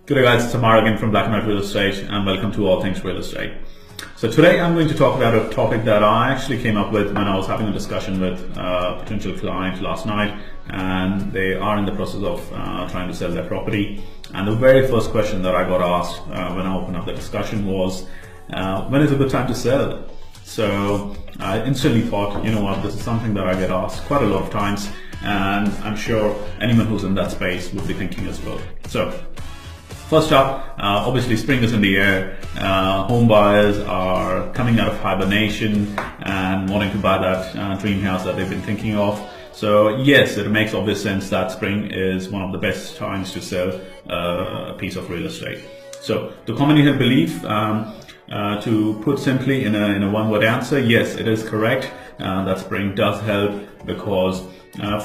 Good day guys, it's Amar again from Black Knight Real Estate and welcome to All Things Real Estate. So today I'm going to talk about a topic that I actually came up with when I was having a discussion with a potential client last night, and they are in the process of trying to sell their property. And the very first question that I got asked when I opened up the discussion was, when is a good time to sell? So I instantly thought, you know what, this is something that I get asked quite a lot of times, and I'm sure anyone who's in that space would be thinking as well. So first up, obviously spring is in the air. Home buyers are coming out of hibernation and wanting to buy that dream house that they've been thinking of. So yes, it makes obvious sense that spring is one of the best times to sell a piece of real estate. So the commonly held belief, to put simply in a one-word answer, yes, it is correct that spring does help because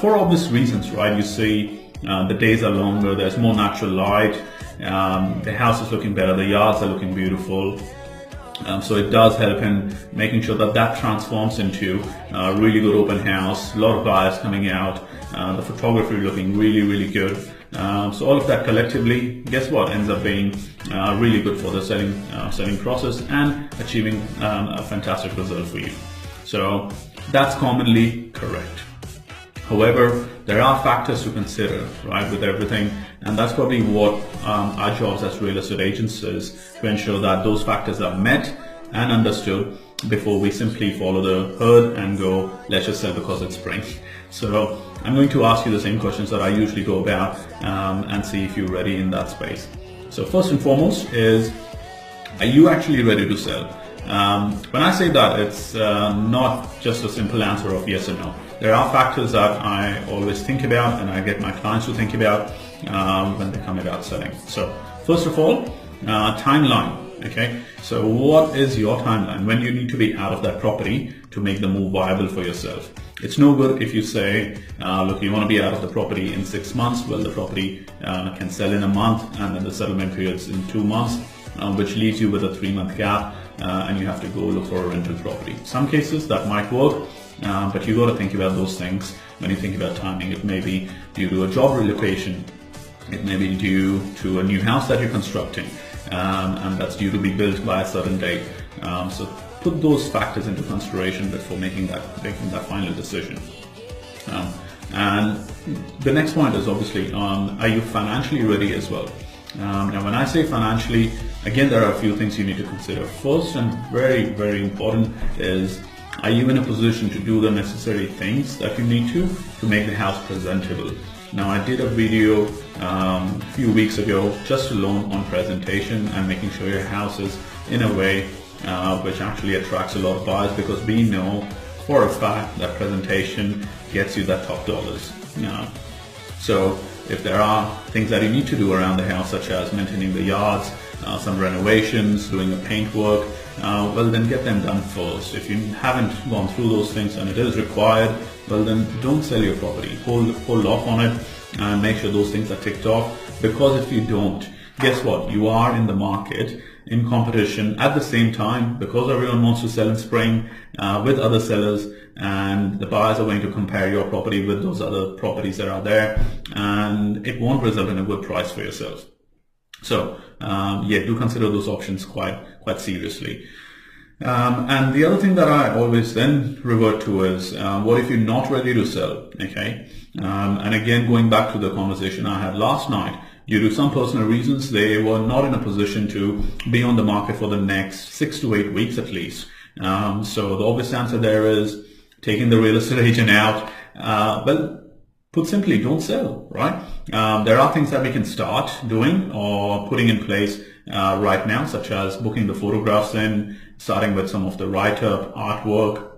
for obvious reasons, right? You see, the days are longer, there's more natural light, the house is looking better, the yards are looking beautiful. So it does help in making sure that that transforms into a really good open house, a lot of buyers coming out, the photography looking really good. So all of that collectively, guess what, ends up being really good for the selling process and achieving a fantastic result for you. So that's commonly correct. However, there are factors to consider, right, with everything, and that's probably what our jobs as real estate agents is, to ensure that those factors are met and understood before we simply follow the herd and go, let's just sell because it's spring. So I'm going to ask you the same questions that I usually go about and see if you're ready in that space. So first and foremost is, are you actually ready to sell? When I say that, it's not just a simple answer of yes or no. There are factors that I always think about and I get my clients to think about when they come about selling. So first of all, timeline. Okay, so what is your timeline? When you need to be out of that property to make the move viable for yourself? It's no good if you say, look, you want to be out of the property in 6 months. Well, the property can sell in a month, and then the settlement period's in 2 months, which leaves you with a 3-month gap, and you have to go look for a rental property. Some cases that might work, but you got to think about those things when you think about timing. It may be due to a job relocation. It may be due to a new house that you're constructing, and that's due to be built by a certain date. So put those factors into consideration before making that final decision. And the next point is obviously, are you financially ready as well? Now, when I say financially, again, there are a few things you need to consider. First and very important is, are you in a position to do the necessary things that you need to make the house presentable? Now, I did a video a few weeks ago just alone on presentation and making sure your house is in a way which actually attracts a lot of buyers, because we know for a fact that presentation gets you that top dollars. So if there are things that you need to do around the house, such as maintaining the yards, some renovations, doing a paint work, well, then get them done first. If you haven't gone through those things and it is required, well, then don't sell your property. Hold off on it and make sure those things are ticked off, because if you don't, guess what? You are in the market in competition at the same time, because everyone wants to sell in spring with other sellers, and the buyers are going to compare your property with those other properties that are there, and it won't result in a good price for yourself. So yeah, do consider those options quite seriously. And the other thing that I always then revert to is, what if you're not ready to sell? Okay, and again, going back to the conversation I had last night, due to some personal reasons, they were not in a position to be on the market for the next 6 to 8 weeks at least. So the obvious answer there is taking the real estate agent out. Well, put simply, don't sell, right? There are things that we can start doing or putting in place right now, such as booking the photographs in, starting with some of the write-up, artwork,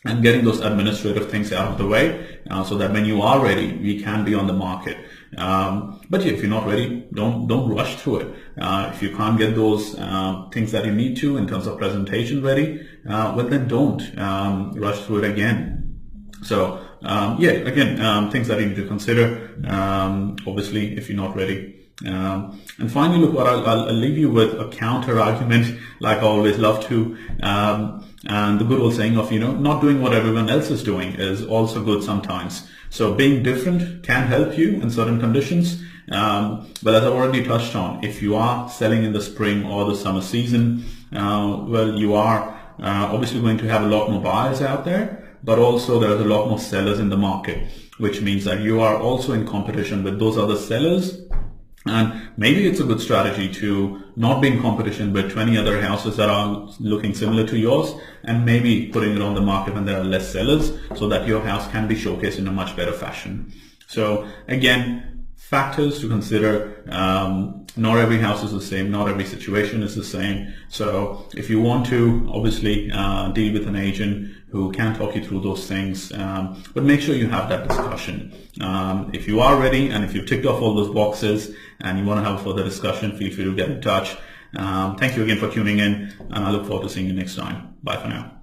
and getting those administrative things out of the way, so that when you are ready, we can be on the market. But yeah, if you're not ready, don't rush through it. If you can't get those things that you need to in terms of presentation ready, well, then don't rush through it again. So yeah, again, things that you need to consider, obviously, if you're not ready. And finally, look, what I'll leave you with a counter argument, like I always love to. And the good old saying of, not doing what everyone else is doing is also good sometimes. So being different can help you in certain conditions. But as I've already touched on, if you are selling in the spring or the summer season, well, you are obviously going to have a lot more buyers out there, but also there's a lot more sellers in the market, which means that you are also in competition with those other sellers. And maybe it's a good strategy to not be in competition with 20 other houses that are looking similar to yours, and maybe putting it on the market when there are less sellers so that your house can be showcased in a much better fashion. So again, factors to consider. Not every house is the same, not every situation is the same. So if you want to obviously deal with an agent who can talk you through those things, but make sure you have that discussion. If you are ready and if you've ticked off all those boxes and you want to have a further discussion, feel free to get in touch. Thank you again for tuning in, and I look forward to seeing you next time. Bye for now.